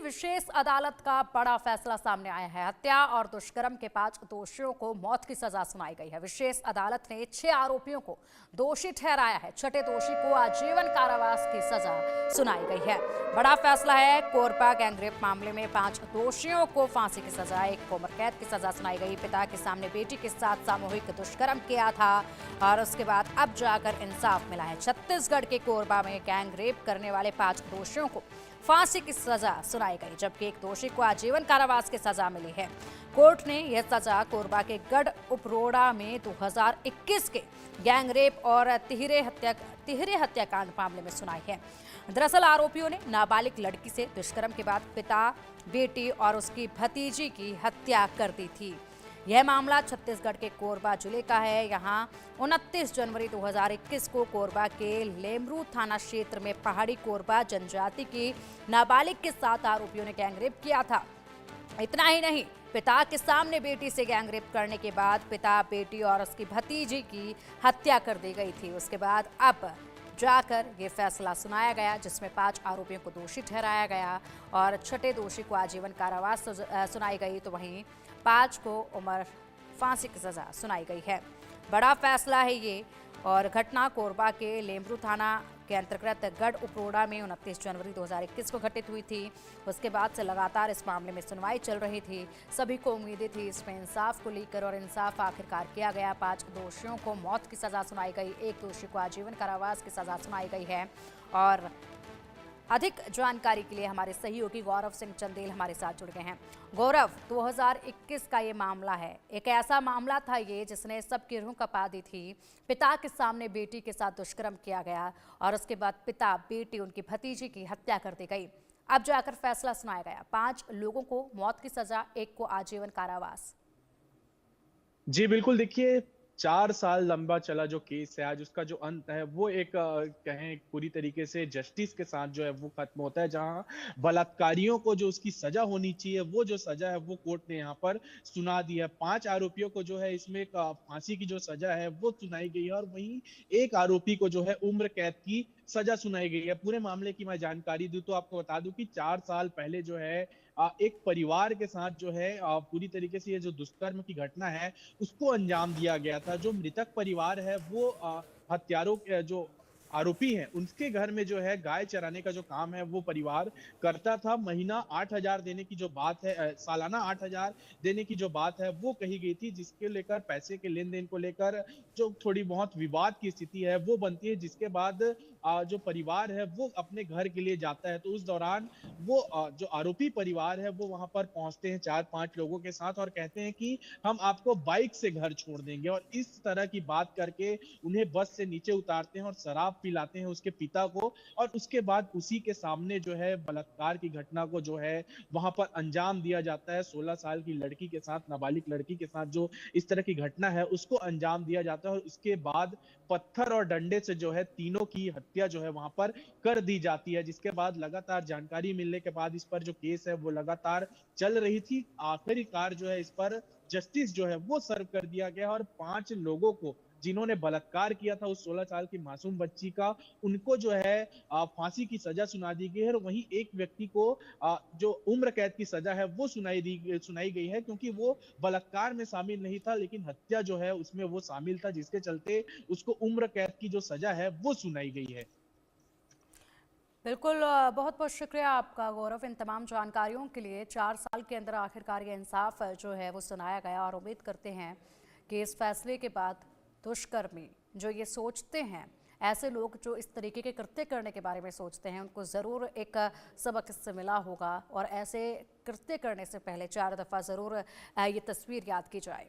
विशेष अदालत का बड़ा फैसला सामने आया है। हत्या और दुष्कर्म के 5 दोषियों को मौत की सजा सुनाई गई है। विशेष अदालत ने 6 आरोपियों को दोषी ठहराया है। छठे दोषी को आजीवन कारावास की सजा सुनाई गई है। बड़ा फैसला है। कोरबा गैंगरेप मामले में 5 दोषियों को फांसी की सजा, 1 को उम्र कैद की सजा सुनाई गई। पिता के सामने बेटी के साथ सामूहिक दुष्कर्म किया था और उसके बाद अब जाकर इंसाफ मिला है। छत्तीसगढ़ के कोरबा में गैंगरेप करने वाले 5 दोषियों को फांसी की सजा सुनाई गई, जबकि 1 दोषी को आजीवन कारावास की सजा मिली है। कोर्ट ने यह सजा कोरबा के गढ़ उपरोड़ा में 2021 के गैंगरेप और तिहरे हत्याकांड मामले में सुनाई है। दरअसल आरोपियों ने नाबालिग लड़की से दुष्कर्म के बाद पिता, बेटी और उसकी भतीजी की हत्या कर दी थी। यह मामला छत्तीसगढ़ के कोरबा जिले का है। यहां 29 जनवरी 2021 को कोरबा के लेमरू थाना क्षेत्र में पहाड़ी कोरबा जनजाति की नाबालिग के साथ आरोपियों ने गैंगरेप किया था। इतना ही नहीं, पिता के सामने बेटी से गैंगरेप करने के बाद पिता, बेटी और उसकी भतीजी की हत्या कर दी गई थी। उसके बाद अब जाकर ये फैसला सुनाया गया, जिसमें 5 आरोपियों को दोषी ठहराया गया और छठे दोषी को आजीवन कारावास सुनाई गई, तो वहीं 5 को उम्र फांसी की सजा सुनाई गई है। बड़ा फैसला है ये। और घटना कोरबा के लेमरू थाना के अंतर्गत गढ़ उपरोड़ा में 29 जनवरी 2021 को घटित हुई थी। उसके बाद से लगातार इस मामले में सुनवाई चल रही थी। सभी को उम्मीदें थी इसमें इंसाफ को लेकर और इंसाफ आखिरकार किया गया। 5 दोषियों को मौत की सजा सुनाई गई, 1 दोषी को आजीवन कारावास की सजा सुनाई गई है। और अधिक जानकारी के लिए हमारे सहयोगी गौरव सिंह चंदेल हमारे साथ जुड़ गए हैं। गौरव, 2021 का ये मामला है। एक ऐसा मामला था ये जिसने सबकी रूह कपा दी थी। पिता के सामने बेटी के साथ दुष्कर्म किया गया और उसके बाद पिता, बेटी, उनकी भतीजी की हत्या कर दी गई। अब जाकर फैसला सुनाया गया। 5 लोगों को मौत की सजा, 1 को आजीवन कारावास। जी, बिल्कुल। देखिए, 4 साल लंबा चला जो केस है, आज उसका जो अंत है, वो एक कहें पूरी तरीके से जस्टिस के साथ जो है वो खत्म होता है, जहाँ बलात्कारियों को जो उसकी सज़ा होनी चाहिए, वो जो सज़ा है, वो कोर्ट ने यहाँ पर सुना दी है। 5 आरोपियों को जो है इसमें एक फांसी की जो सज़ा है, वो सुनाई गई है और वहीं 1 आरोपी को जो है उम्र कैद की सज़ा सुनाई गई है। पूरे मामले की मैं जानकारी दूँ तो आपको बता दूँ कि 4 साल पहले जो है एक परिवार के साथ जो है पूरी तरीके से ये जो दुष्कर्म की घटना है, उसको अंजाम दिया गया था। जो मृतक परिवार है वो हत्यारों के जो आरोपी हैं, उनके घर में जो है गाय चराने का जो काम है वो परिवार करता था। महीना 8,000 देने की जो बात है, सालाना 8,000 देने की जो बात है वो कही गई थी, जिसके लेकर पैसे के लेन-देन को लेकर जो थोड़ी बहुत विवाद की स्थिति है वो बनती है, जिसके बाद जो परिवार है वो अपने घर के लिए जाता है। तो उस दौरान वो जो आरोपी परिवार है वो वहां पर पहुंचते हैं 4-5 लोगों के साथ और कहते हैं कि हम आपको बाइक से घर छोड़ देंगे, और इस तरह की बात करके उन्हें बस से नीचे उतारते हैं और शराब पिलाते हैं उसके पिता को, और उसके बाद उसी के सामने जो है बलात्कार की घटना को जो है वहां पर अंजाम दिया जाता है। 16 साल की लड़की के साथ, नाबालिग लड़की के साथ जो इस तरह की घटना है उसको अंजाम दिया जाता है, और उसके बाद पत्थर और डंडे से जो है तीनों की हत्या जो है वहां पर कर दी जाती है। जिसके बाद लगातार जानकारी मिलने के बाद इस पर जो केस है वो लगातार चल रही थी। आखिरकार जो है इस पर जस्टिस जो है वो सर्व कर दिया गया, और 5 लोगों को जिन्होंने बलात्कार किया था उस 16 साल की मासूम बच्ची का, उनको जो है फांसी की सजा सुना दी गई है। और वहीं एक व्यक्ति को जो उम्र कैद की सजा है वो सुनाई गई है, क्योंकि वो बलात्कार में शामिल नहीं था, लेकिन हत्या जो है उसमें वो शामिल था, जिसके चलते उसको उम्र कैद की जो सजा है वो सुनाई गई है। बिल्कुल, बहुत बहुत शुक्रिया आपका गौरव इन तमाम जानकारियों के लिए। 4 साल के अंदर आखिरकार ये इंसाफ जो है वो सुनाया गया और उम्मीद करते हैं कि इस फैसले के बाद दुष्कर्मी जो ये सोचते हैं, ऐसे लोग जो इस तरीके के कृत्य करने के बारे में सोचते हैं, उनको ज़रूर एक सबक इससे मिला होगा और ऐसे कृत्य करने से पहले 4 दफ़ा ज़रूर ये तस्वीर याद की जाए।